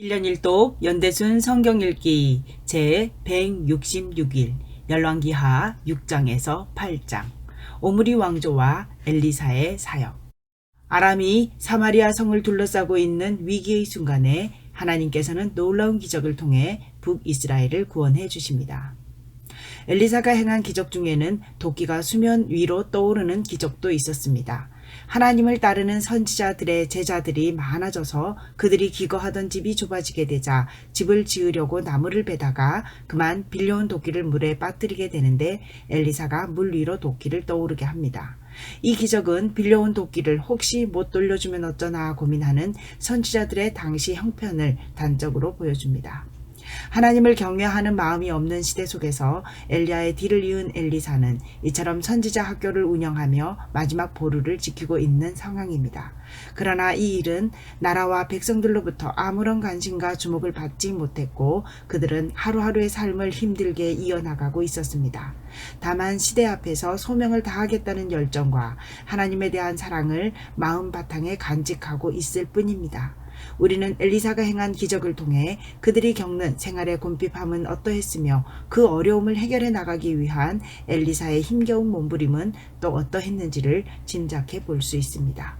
1년 1독 연대순 성경읽기 제 166일 열왕기하 6장에서 8장 오므리 왕조와 엘리사의 사역. 아람이 사마리아 성을 둘러싸고 있는 위기의 순간에 하나님께서는 놀라운 기적을 통해 북이스라엘을 구원해 주십니다. 엘리사가 행한 기적 중에는 도끼가 수면 위로 떠오르는 기적도 있었습니다. 하나님을 따르는 선지자들의 제자들이 많아져서 그들이 기거하던 집이 좁아지게 되자 집을 지으려고 나무를 베다가 그만 빌려온 도끼를 물에 빠뜨리게 되는데 엘리사가 물 위로 도끼를 떠오르게 합니다. 이 기적은 빌려온 도끼를 혹시 못 돌려주면 어쩌나 고민하는 선지자들의 당시 형편을 단적으로 보여줍니다. 하나님을 경외하는 마음이 없는 시대 속에서 엘리야의 뒤를 이은 엘리사는 이처럼 선지자 학교를 운영하며 마지막 보루를 지키고 있는 상황입니다. 그러나 이 일은 나라와 백성들로부터 아무런 관심과 주목을 받지 못했고 그들은 하루하루의 삶을 힘들게 이어나가고 있었습니다. 다만 시대 앞에서 소명을 다하겠다는 열정과 하나님에 대한 사랑을 마음 바탕에 간직하고 있을 뿐입니다. 우리는 엘리사가 행한 기적을 통해 그들이 겪는 생활의 곤핍함은 어떠했으며 그 어려움을 해결해 나가기 위한 엘리사의 힘겨운 몸부림은 또 어떠했는지를 짐작해 볼 수 있습니다.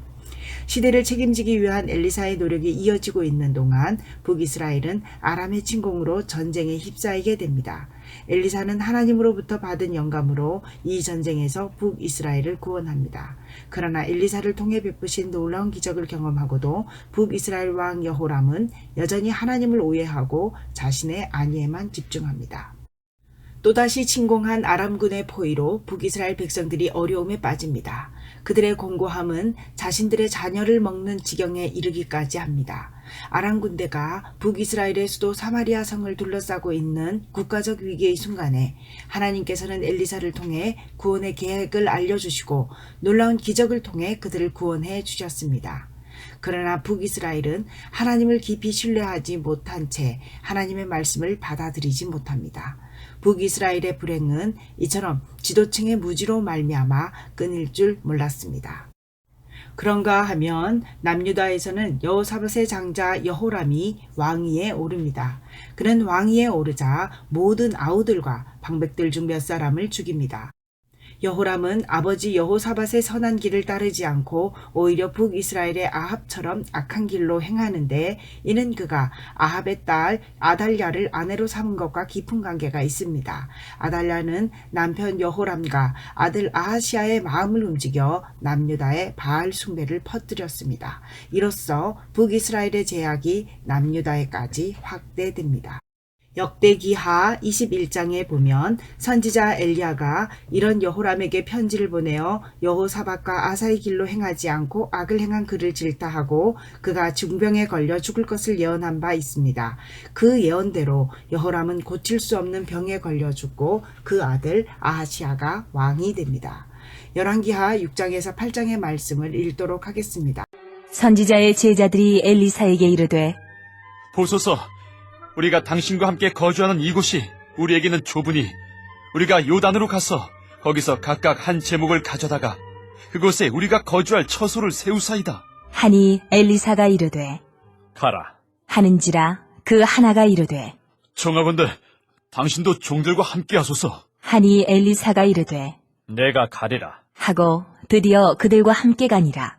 시대를 책임지기 위한 엘리사의 노력이 이어지고 있는 동안 북이스라엘은 아람의 침공으로 전쟁에 휩싸이게 됩니다. 엘리사는 하나님으로부터 받은 영감으로 이 전쟁에서 북이스라엘을 구원합니다. 그러나 엘리사를 통해 베푸신 놀라운 기적을 경험하고도 북이스라엘 왕 여호람은 여전히 하나님을 오해하고 자신의 안위에만 집중합니다. 또다시 침공한 아람군의 포위로 북이스라엘 백성들이 어려움에 빠집니다. 그들의 공고함은 자신들의 자녀를 먹는 지경에 이르기까지 합니다. 아람 군대가 북이스라엘의 수도 사마리아 성을 둘러싸고 있는 국가적 위기의 순간에 하나님께서는 엘리사를 통해 구원의 계획을 알려주시고 놀라운 기적을 통해 그들을 구원해 주셨습니다. 그러나 북이스라엘은 하나님을 깊이 신뢰하지 못한 채 하나님의 말씀을 받아들이지 못합니다. 북이스라엘의 불행은 이처럼 지도층의 무지로 말미암아 끊일 줄 몰랐습니다. 그런가 하면 남유다에서는 여호사밧의 장자 여호람이 왕위에 오릅니다. 그는 왕위에 오르자 모든 아우들과 방백들 중 몇 사람을 죽입니다. 여호람은 아버지 여호사밧의 선한 길을 따르지 않고 오히려 북이스라엘의 아합처럼 악한 길로 행하는데 이는 그가 아합의 딸 아달랴를 아내로 삼은 것과 깊은 관계가 있습니다. 아달랴는 남편 여호람과 아들 아하시아의 마음을 움직여 남유다의 바알 숭배를 퍼뜨렸습니다. 이로써 북이스라엘의 제약이 남유다에까지 확대됩니다. 역대기하 21장에 보면 선지자 엘리야가 이런 여호람에게 편지를 보내어 여호사밧과 아사의 길로 행하지 않고 악을 행한 그를 질타하고 그가 중병에 걸려 죽을 것을 예언한 바 있습니다. 그 예언대로 여호람은 고칠 수 없는 병에 걸려 죽고 그 아들 아하시아가 왕이 됩니다. 열왕기하 6장에서 8장의 말씀을 읽도록 하겠습니다. 선지자의 제자들이 엘리사에게 이르되 보소서, 우리가 당신과 함께 거주하는 이곳이 우리에게는 좁으니 우리가 요단으로 가서 거기서 각각 한 제목을 가져다가 그곳에 우리가 거주할 처소를 세우사이다. 하니 엘리사가 이르되 가라. 하는지라 그 하나가 이르되 청하건대 당신도 종들과 함께 하소서. 하니 엘리사가 이르되 내가 가리라. 하고 드디어 그들과 함께 가니라.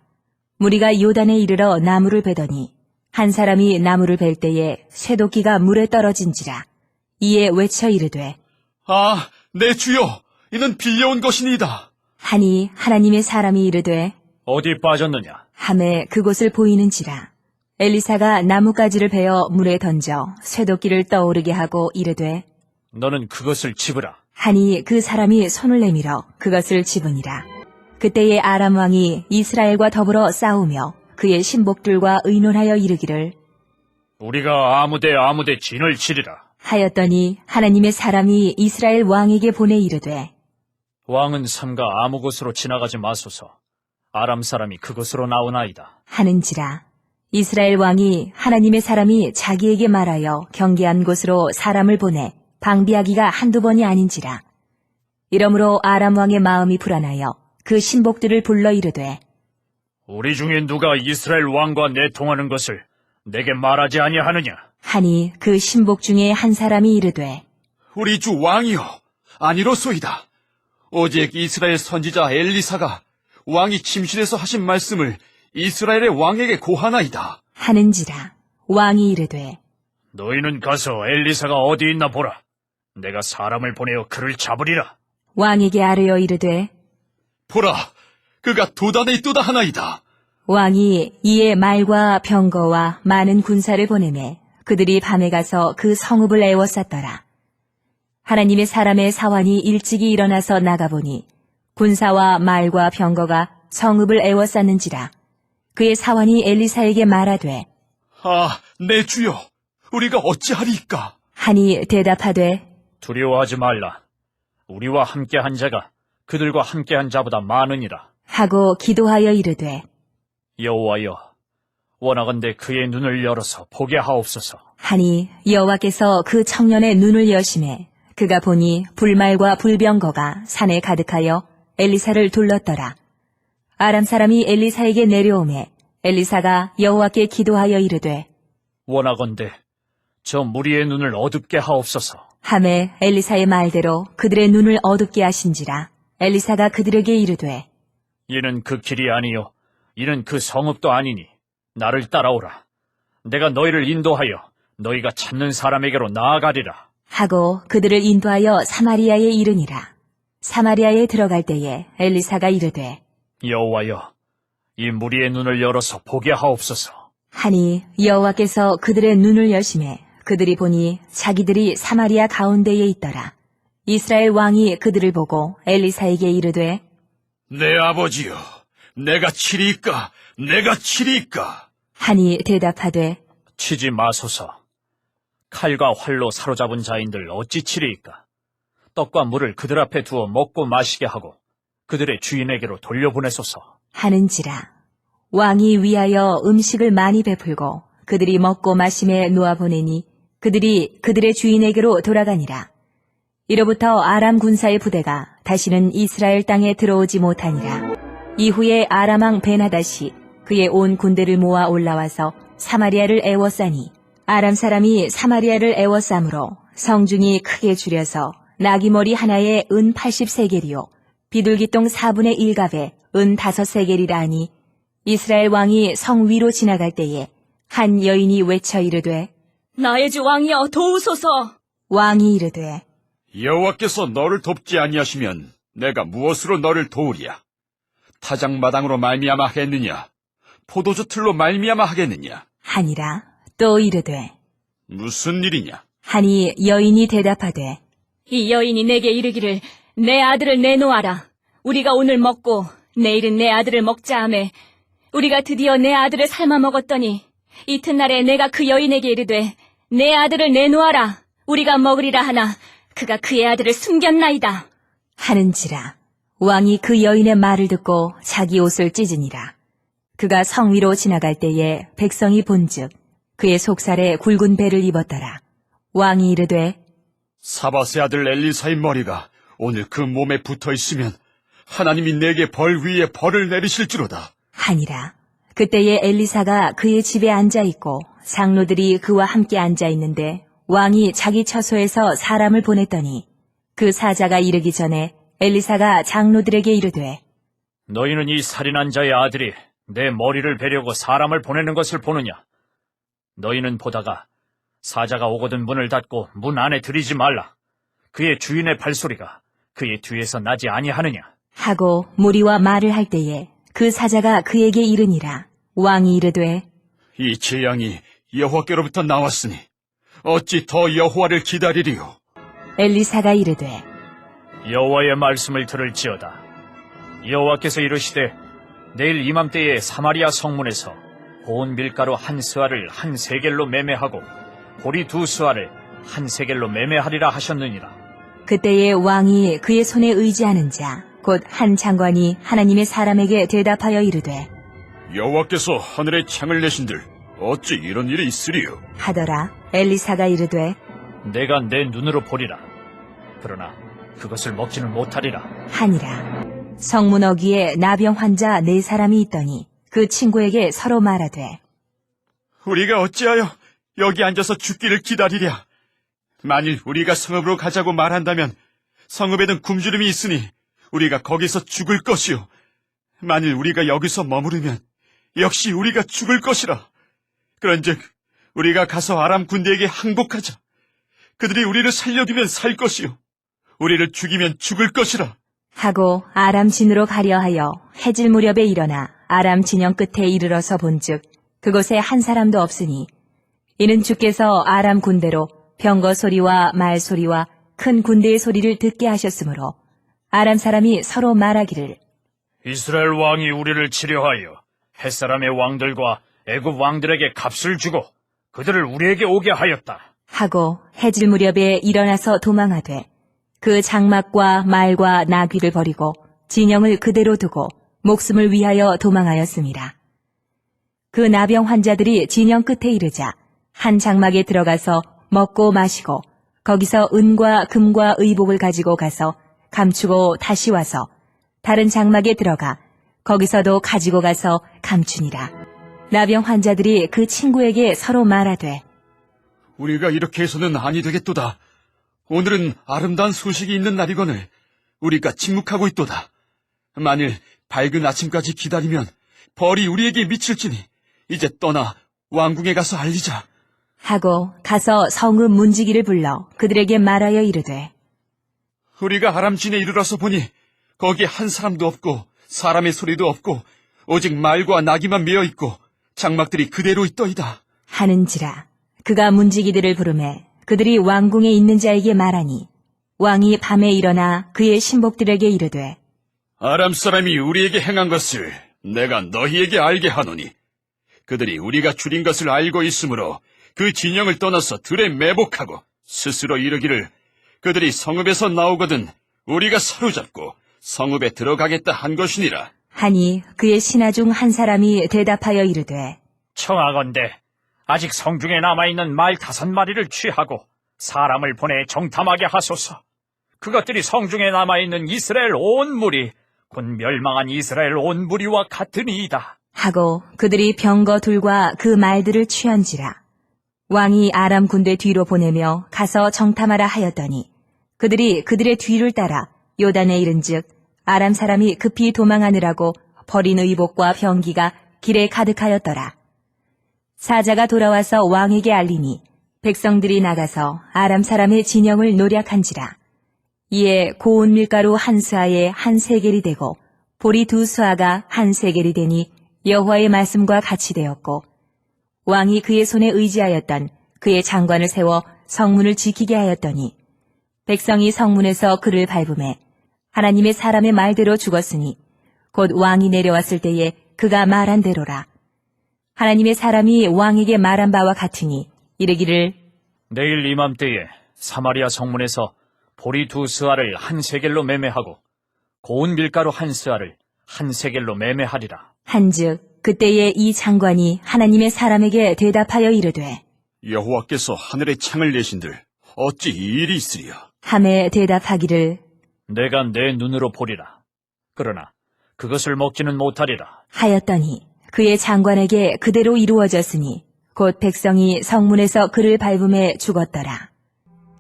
무리가 요단에 이르러 나무를 베더니 한 사람이 나무를 벨 때에 쇠도끼가 물에 떨어진지라. 이에 외쳐 이르되 아, 내 주여, 이는 빌려온 것이니이다. 하니 하나님의 사람이 이르되 어디 빠졌느냐? 함에 그곳을 보이는지라. 엘리사가 나뭇가지를 베어 물에 던져 쇠도끼를 떠오르게 하고 이르되 너는 그것을 집으라. 하니 그 사람이 손을 내밀어 그것을 집으니라. 그때에 아람 왕이 이스라엘과 더불어 싸우며 그의 신복들과 의논하여 이르기를 우리가 아무데 진을 치리라. 하였더니 하나님의 사람이 이스라엘 왕에게 보내 이르되 왕은 삼가 아무 곳으로 지나가지 마소서. 아람 사람이 그곳으로 나오나이다. 하는지라. 이스라엘 왕이 하나님의 사람이 자기에게 말하여 경계한 곳으로 사람을 보내 방비하기가 한두 번이 아닌지라. 이러므로 아람 왕의 마음이 불안하여 그 신복들을 불러 이르되 우리 중에 누가 이스라엘 왕과 내통하는 것을 내게 말하지 아니하느냐? 하니 그 신복 중에 한 사람이 이르되 우리 주 왕이여, 아니로소이다. 오직 이스라엘 선지자 엘리사가 왕이 침실에서 하신 말씀을 이스라엘의 왕에게 고하나이다. 하는지라. 왕이 이르되 너희는 가서 엘리사가 어디 있나 보라. 내가 사람을 보내어 그를 잡으리라. 왕에게 아뢰어 이르되 보라, 그가 도단에 있도다 하나이다. 왕이 이에 말과 병거와 많은 군사를 보내매 그들이 밤에 가서 그 성읍을 에워쌌더라. 하나님의 사람의 사환이 일찍이 일어나서 나가보니 군사와 말과 병거가 성읍을 에워쌌는지라. 그의 사환이 엘리사에게 말하되 아, 내 주여, 우리가 어찌하리이까? 하니 대답하되 두려워하지 말라. 우리와 함께한 자가 그들과 함께한 자보다 많으니라. 하고 기도하여 이르되 여호와여, 원하건대 그의 눈을 열어서 보게 하옵소서. 하니 여호와께서 그 청년의 눈을 여심해 그가 보니 불말과 불병거가 산에 가득하여 엘리사를 둘렀더라. 아람 사람이 엘리사에게 내려오매 엘리사가 여호와께 기도하여 이르되 원하건대 저 무리의 눈을 어둡게 하옵소서. 하매 엘리사의 말대로 그들의 눈을 어둡게 하신지라. 엘리사가 그들에게 이르되 이는 그 길이 아니요 이는 그 성읍도 아니니 나를 따라오라. 내가 너희를 인도하여 너희가 찾는 사람에게로 나아가리라. 하고 그들을 인도하여 사마리아에 이르니라. 사마리아에 들어갈 때에 엘리사가 이르되 여호와여, 이 무리의 눈을 열어서 보게 하옵소서. 하니 여호와께서 그들의 눈을 여심해 그들이 보니 자기들이 사마리아 가운데에 있더라. 이스라엘 왕이 그들을 보고 엘리사에게 이르되 내 아버지여, 내가 치리이까? 내가 치리이까? 하니 대답하되 치지 마소서. 칼과 활로 사로잡은 자인들 어찌 치리이까? 떡과 물을 그들 앞에 두어 먹고 마시게 하고 그들의 주인에게로 돌려보내소서. 하는지라. 왕이 위하여 음식을 많이 베풀고 그들이 먹고 마심에 놓아보내니 그들이 그들의 주인에게로 돌아가니라. 이로부터 아람 군사의 부대가 다시는 이스라엘 땅에 들어오지 못하니라. 이후에 아람 왕 베나다시 그의 온 군대를 모아 올라와서 사마리아를 에워싸니 아람 사람이 사마리아를 에워싸므로 성중이 크게 줄여서 나귀머리 하나에 은 80세겔이요 비둘기똥 4분의 1갑에 은 5세겔이라 하니 이스라엘 왕이 성 위로 지나갈 때에 한 여인이 외쳐 이르되 나의 주 왕이여 도우소서. 왕이 이르되 여호와께서 너를 돕지 아니하시면 내가 무엇으로 너를 도우랴? 타작마당으로 말미암아 하겠느냐? 포도주 틀로 말미암아 하겠느냐? 하니라. 또 이르되 무슨 일이냐? 하니 여인이 대답하되 이 여인이 내게 이르기를 내 아들을 내놓아라. 우리가 오늘 먹고 내일은 내 아들을 먹자 하매 우리가 드디어 내 아들을 삶아 먹었더니 이튿날에 내가 그 여인에게 이르되 내 아들을 내놓아라. 우리가 먹으리라 하나 그가 그의 아들을 숨겼나이다. 하는지라. 왕이 그 여인의 말을 듣고 자기 옷을 찢으니라. 그가 성 위로 지나갈 때에 백성이 본즉 그의 속살에 굵은 배를 입었더라. 왕이 이르되 사밧의 아들 엘리사의 머리가 오늘 그 몸에 붙어 있으면 하나님이 내게 벌 위에 벌을 내리실 줄로다. 하니라. 그때에 엘리사가 그의 집에 앉아 있고 장로들이 그와 함께 앉아 있는데 왕이 자기 처소에서 사람을 보냈더니 그 사자가 이르기 전에 엘리사가 장로들에게 이르되 너희는 이 살인한 자의 아들이 내 머리를 베려고 사람을 보내는 것을 보느냐? 너희는 보다가 사자가 오거든 문을 닫고 문 안에 들이지 말라. 그의 주인의 발소리가 그의 뒤에서 나지 아니하느냐? 하고 무리와 말을 할 때에 그 사자가 그에게 이르니라. 왕이 이르되 이 재앙이 여호와께로부터 나왔으니 어찌 더 여호와를 기다리리요? 엘리사가 이르되 여호와의 말씀을 들을지어다. 여호와께서 이르시되 내일 이맘때에 사마리아 성문에서 고운 밀가루 한 스아를 한 세겔로 매매하고 보리 2스아를 한 세겔로 매매하리라 하셨느니라. 그때에 왕이 그의 손에 의지하는 자 곧 한 장관이 하나님의 사람에게 대답하여 이르되 여호와께서 하늘에 창을 내신들 어찌 이런 일이 있으리요? 하더라. 엘리사가 이르되 내가 내 눈으로 보리라. 그러나 그것을 먹지는 못하리라. 하니라. 성문 어귀에 나병 환자 4사람이 있더니 그 친구에게 서로 말하되 우리가 어찌하여 여기 앉아서 죽기를 기다리랴? 만일 우리가 성읍으로 가자고 말한다면 성읍에는 굶주림이 있으니 우리가 거기서 죽을 것이요. 만일 우리가 여기서 머무르면 역시 우리가 죽을 것이라. 그런즉 우리가 가서 아람 군대에게 항복하자. 그들이 우리를 살려두면 살 것이요, 우리를 죽이면 죽을 것이라. 하고 아람 진으로 가려 하여 해질 무렵에 일어나 아람 진영 끝에 이르러서 본즉 그곳에 한 사람도 없으니 이는 주께서 아람 군대로 병거 소리와 말 소리와 큰 군대의 소리를 듣게 하셨으므로 아람 사람이 서로 말하기를 이스라엘 왕이 우리를 치려하여 햇사람의 왕들과 애굽 왕들에게 값을 주고 그들을 우리에게 오게 하였다. 하고 해질 무렵에 일어나서 도망하되 그 장막과 말과 나귀를 버리고 진영을 그대로 두고 목숨을 위하여 도망하였습니다. 그 나병 환자들이 진영 끝에 이르자 한 장막에 들어가서 먹고 마시고 거기서 은과 금과 의복을 가지고 가서 감추고 다시 와서 다른 장막에 들어가 거기서도 가지고 가서 감추니라. 나병 환자들이 그 친구에게 서로 말하되 우리가 이렇게 해서는 아니 되겠도다. 오늘은 아름다운 소식이 있는 날이거늘 우리가 침묵하고 있도다. 만일 밝은 아침까지 기다리면 벌이 우리에게 미칠지니 이제 떠나 왕궁에 가서 알리자. 하고 가서 성읍 문지기를 불러 그들에게 말하여 이르되 우리가 아람진에 이르러서 보니 거기에 한 사람도 없고 사람의 소리도 없고 오직 말과 나귀만 메어 있고 장막들이 그대로 있더이다. 하는지라. 그가 문지기들을 부르매 그들이 왕궁에 있는 자에게 말하니 왕이 밤에 일어나 그의 신복들에게 이르되 아람 사람이 우리에게 행한 것을 내가 너희에게 알게 하노니 그들이 우리가 줄인 것을 알고 있으므로 그 진영을 떠나서 들에 매복하고 스스로 이르기를 그들이 성읍에서 나오거든 우리가 사로잡고 성읍에 들어가겠다 한 것이니라. 하니 그의 신하 중 한 사람이 대답하여 이르되 청하건대 아직 성중에 남아있는 말 5마리를 취하고 사람을 보내 정탐하게 하소서. 그것들이 성중에 남아있는 이스라엘 온 무리 곧 멸망한 이스라엘 온 무리와 같으니이다. 하고 그들이 병거 둘과 그 말들을 취한지라. 왕이 아람 군대 뒤로 보내며 가서 정탐하라 하였더니 그들이 그들의 뒤를 따라 요단에 이른즉 아람 사람이 급히 도망하느라고 버린 의복과 병기가 길에 가득하였더라. 사자가 돌아와서 왕에게 알리니 백성들이 나가서 아람 사람의 진영을 노략한지라. 이에 고운 밀가루 한 스아에 한 세겔이 되고 보리 2스아가 한 세겔이 되니 여호와의 말씀과 같이 되었고 왕이 그의 손에 의지하였던 그의 장관을 세워 성문을 지키게 하였더니 백성이 성문에서 그를 밟음에 하나님의 사람의 말대로 죽었으니 곧 왕이 내려왔을 때에 그가 말한 대로라. 하나님의 사람이 왕에게 말한 바와 같으니 이르기를 내일 이맘때에 사마리아 성문에서 보리 2스아를 한 세겔로 매매하고 고운 밀가루 한 스아를 한 세겔로 매매하리라. 한즉 그때에 이 장관이 하나님의 사람에게 대답하여 이르되 여호와께서 하늘에 창을 내신들 어찌 이 일이 있으리야. 함에 대답하기를 내가 내 눈으로 보리라. 그러나 그것을 먹지는 못하리라. 하였더니 그의 장관에게 그대로 이루어졌으니 곧 백성이 성문에서 그를 밟음에 죽었더라.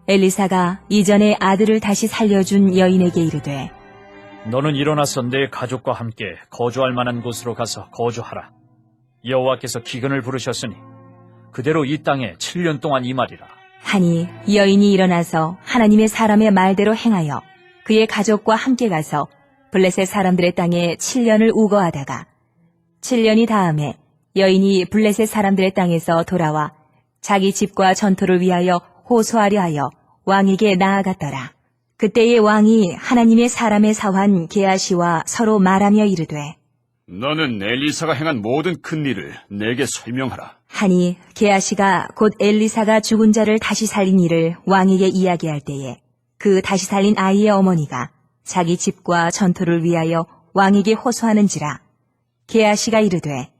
엘리사가 이전에 아들을 다시 살려준 여인에게 이르되 너는 일어나서 내 가족과 함께 거주할 만한 곳으로 가서 거주하라. 여호와께서 기근을 부르셨으니 그대로 이 땅에 7년 동안 임하리라. 하니 여인이 일어나서 하나님의 사람의 말대로 행하여 그의 가족과 함께 가서 블레셋 사람들의 땅에 7년을 우거하다가 7년이 다음에 여인이 블레셋 사람들의 땅에서 돌아와 자기 집과 전토를 위하여 호소하려 하여 왕에게 나아갔더라. 그때의 왕이 하나님의 사람의 사환 게하시와 서로 말하며 이르되 너는 엘리사가 행한 모든 큰 일을 내게 설명하라. 하니 게하시가 곧 엘리사가 죽은 자를 다시 살린 일을 왕에게 이야기할 때에 그 다시 살린 아이의 어머니가 자기 집과 전토를 위하여 왕에게 호소하는지라. 게하시가 이르되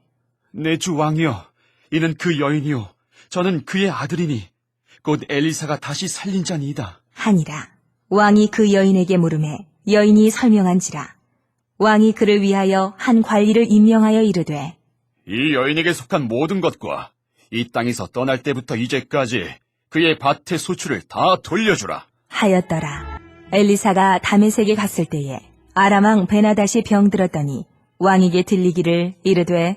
내 주 왕이여, 이는 그 여인이요 저는 그의 아들이니 곧 엘리사가 다시 살린 자니이다. 하니라. 왕이 그 여인에게 물으매 여인이 설명한지라. 왕이 그를 위하여 한 관리를 임명하여 이르되 이 여인에게 속한 모든 것과 이 땅에서 떠날 때부터 이제까지 그의 밭의 소출을 다 돌려주라. 하였더라. 엘리사가 다메섹에 갔을 때에 아람 왕 베나닷이 병들었더니 왕에게 들리기를 이르되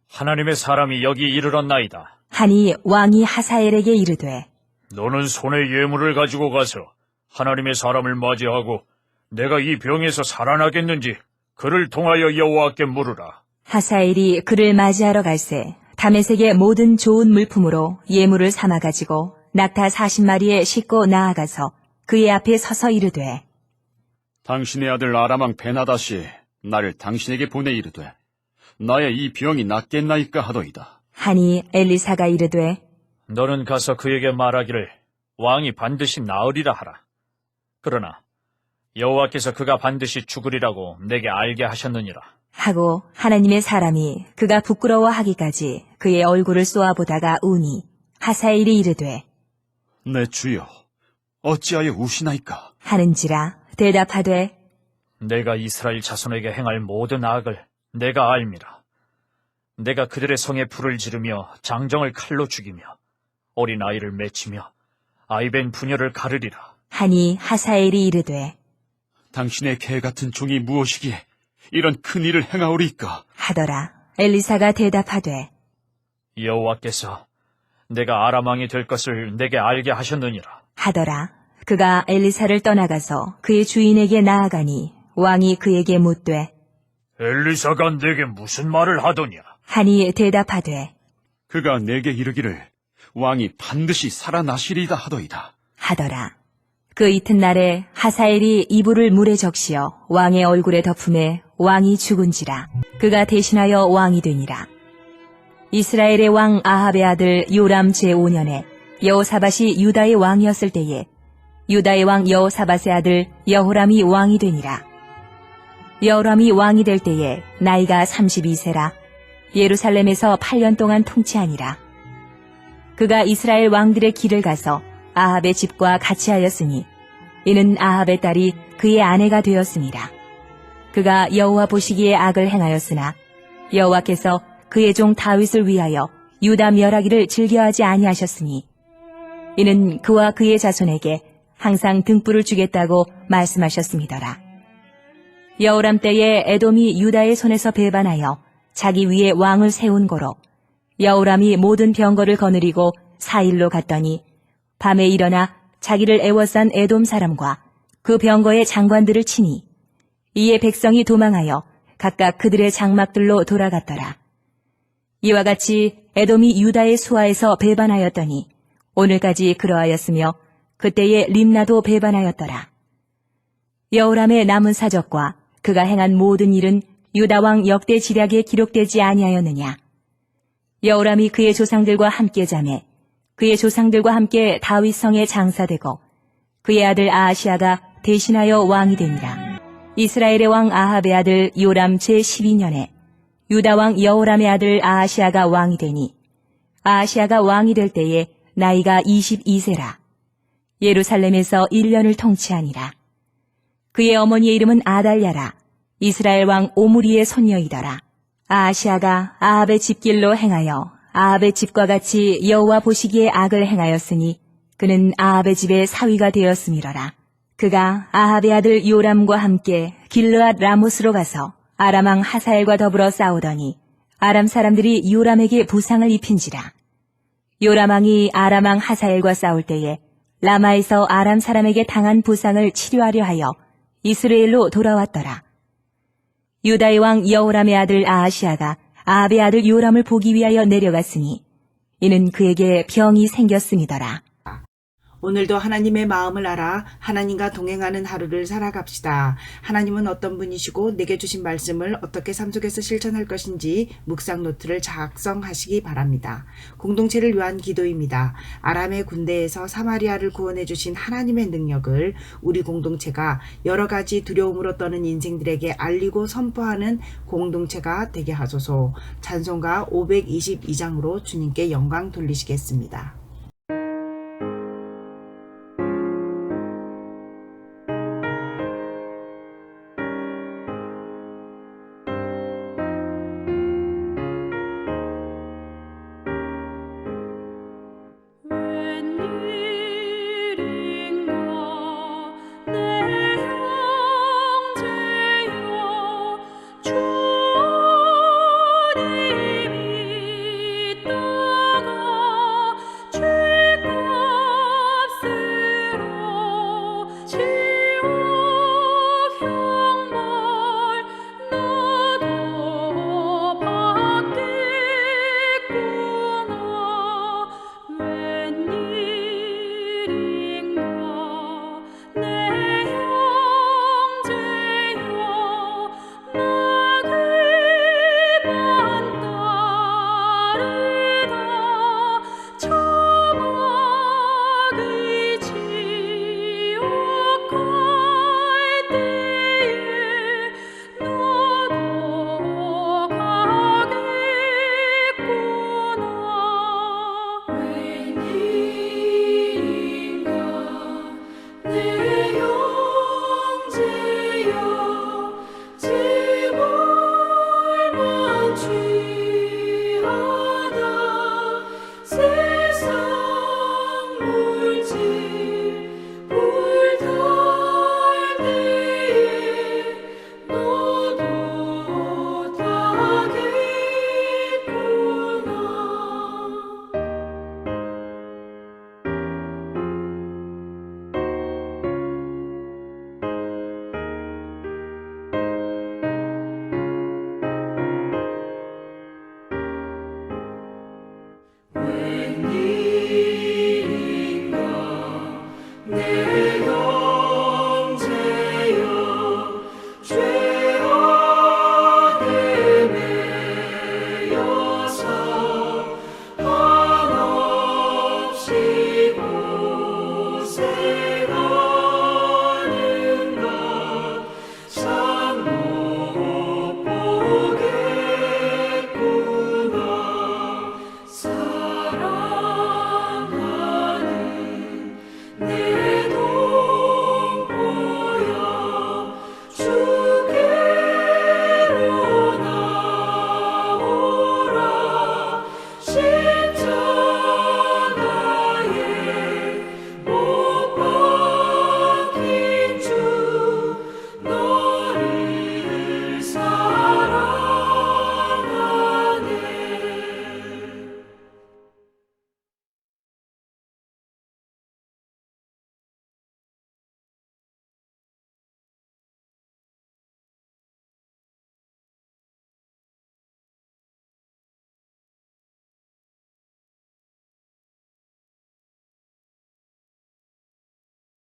하나님의 사람이 여기 이르렀나이다. 하니 왕이 하사엘에게 이르되 너는 손에 예물을 가지고 가서 하나님의 사람을 맞이하고 내가 이 병에서 살아나겠는지 그를 통하여 여호와께 물으라. 하사엘이 그를 맞이하러 갈새 다메섹의 모든 좋은 물품으로 예물을 삼아 가지고 낙타 40마리에 싣고 나아가서 그의 앞에 서서 이르되 당신의 아들 아람왕 베나닷이 나를 당신에게 보내 이르되 나의 이 병이 낫겠나이까 하더이다. 하니 엘리사가 이르되 너는 가서 그에게 말하기를 왕이 반드시 나으리라 하라. 그러나 여호와께서 그가 반드시 죽으리라고 내게 알게 하셨느니라. 하고 하나님의 사람이 그가 부끄러워하기까지 그의 얼굴을 쏘아보다가 우니 하사엘이 이르되 내 주여, 어찌하여 우시나이까? 하는지라 대답하되 내가 이스라엘 자손에게 행할 모든 악을 내가 알미라. 내가 그들의 성에 불을 지르며 장정을 칼로 죽이며 어린아이를 맺히며 아이벤 부녀를 가르리라. 하니 하사엘이 이르되 당신의 개 같은 종이 무엇이기에 이런 큰 일을 행하오리이까? 하더라. 엘리사가 대답하되 여호와께서 내가 아람 왕이 될 것을 내게 알게 하셨느니라. 하더라. 그가 엘리사를 떠나가서 그의 주인에게 나아가니 왕이 그에게 묻되 엘리사가 내게 무슨 말을 하더냐? 하니 대답하되 그가 내게 이르기를 왕이 반드시 살아나시리이다 하더이다. 하더라. 그 이튿날에 하사엘이 이불을 물에 적시어 왕의 얼굴에 덮음에 왕이 죽은지라. 그가 대신하여 왕이 되니라. 이스라엘의 왕 아합의 아들 요람 제5년에 여호사밧이 유다의 왕이었을 때에 유다의 왕 여호사밧의 아들 여호람이 왕이 되니라. 여호람이 왕이 될 때에 나이가 32세라. 예루살렘에서 8년 동안 통치하니라. 그가 이스라엘 왕들의 길을 가서 아합의 집과 같이 하였으니 이는 아합의 딸이 그의 아내가 되었습니다. 그가 여호와 보시기에 악을 행하였으나 여호와께서 그의 종 다윗을 위하여 유다 멸하기를 즐겨하지 아니하셨으니 이는 그와 그의 자손에게 항상 등불을 주겠다고 말씀하셨음이더라. 여호람 때에 에돔이 유다의 손에서 배반하여 자기 위에 왕을 세운 고로 여호람이 모든 병거를 거느리고 사일로 갔더니 밤에 일어나 자기를 애워싼 에돔 사람과 그 병거의 장관들을 치니 이에 백성이 도망하여 각각 그들의 장막들로 돌아갔더라. 이와 같이 에돔이 유다의 수하에서 배반하였더니 오늘까지 그러하였으며 그때에 림나도 배반하였더라. 여호람의 남은 사적과 그가 행한 모든 일은 유다 왕 역대 지략에 기록되지 아니하였느냐. 여호람이 그의 조상들과 함께 자매 그의 조상들과 함께 다윗 성에 장사되고 그의 아들 아하시아가 대신하여 왕이 되니라. 이스라엘의 왕 아합의 아들 요람 제12년에 유다 왕 여호람의 아들 아하시아가 왕이 되니 아하시아가 왕이 될 때에 나이가 22세라. 예루살렘에서 1년을 통치하니라. 그의 어머니의 이름은 아달랴라. 이스라엘 왕 오므리의 손녀이더라. 아하시아가 아합의 집길로 행하여 아합의 집과 같이 여호와 보시기에 악을 행하였으니 그는 아합의 집의 사위가 되었음이러라. 그가 아합의 아들 요람과 함께 길르앗 라못으로 가서 아람 왕 하사엘과 더불어 싸우더니 아람 사람들이 요람에게 부상을 입힌지라. 요람 왕이 아람 왕 하사엘과 싸울 때에 라마에서 아람 사람에게 당한 부상을 치료하려 하여 이스라엘로 돌아왔더라. 유다의 왕 여호람의 아들 아하시아가 아합의 아들 요람을 보기 위하여 내려갔으니 이는 그에게 병이 생겼음이더라. 오늘도 하나님의 마음을 알아 하나님과 동행하는 하루를 살아갑시다. 하나님은 어떤 분이시고 내게 주신 말씀을 어떻게 삶 속에서 실천할 것인지 묵상 노트를 작성하시기 바랍니다. 공동체를 위한 기도입니다. 아람의 군대에서 사마리아를 구원해 주신 하나님의 능력을 우리 공동체가 여러 가지 두려움으로 떠는 인생들에게 알리고 선포하는 공동체가 되게 하소서. 찬송가 522장으로 주님께 영광 돌리시겠습니다.